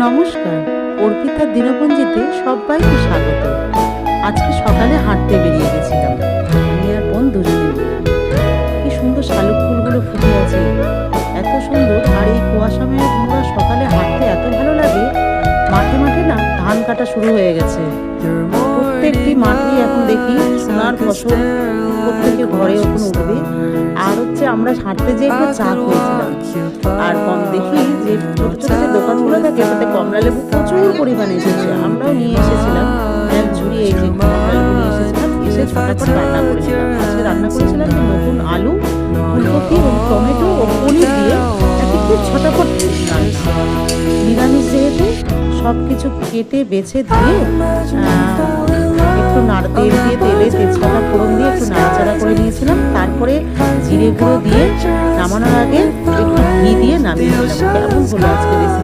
নমস্কার, অর্পিতার দিনপঞ্জিতে সবাইকে স্বাগত। আজকে সকালে হাঁটতে বেরিয়ে গেছিলাম আমি আর বোন দুজনে মিলে। কি সুন্দর শালুক ফুলগুলো ফুটে আছে, এত সুন্দর। আর এই কুয়াশাময় ভরা সকালে হাঁটতে এত ভালো লাগে। মাঠে মাঠে না ধান কাটা শুরু হয়ে গেছে। প্রত্যেকটি মাঠেই এখন দেখি সোনার ফসল, প্রত্যেকের ঘরে এখন উঠবে। আর আমরা হাঁটতে যেয়ে একটু চা খেয়েছিলাম। আর কম দেখি যে ছোট ছোট যে দোকানগুলো থাকে তাতে কমলা লেবু প্রচুর পরিমাণে এসেছে। আমরাও নিয়ে এসেছিলাম এক ঝুড়ি। এই যে কমলা লেবু নিয়ে এসেছিলাম, এসে ছোটাছট রান্না করেছিলাম। আজকে রান্না করেছিলাম যে নতুন আলু, ফুলকপি ও টমেটো ও পনির দিয়ে একটা খুব ছোটাফট রান্না। নিরামিষ যেহেতু সব কিছু কেটে বেছে দিয়ে একটু তেল দিয়ে, তেলে তেজপাতা ফোড়ন দিয়ে একটু নাড়াচাড়া করে নিয়েছিলাম। তারপরে জিরে গুঁড়ো দিয়ে নামানোর আগে একটু ঘি দিয়ে নামিয়ে নিলাম। কেমন হলো আজকে রেসিপি?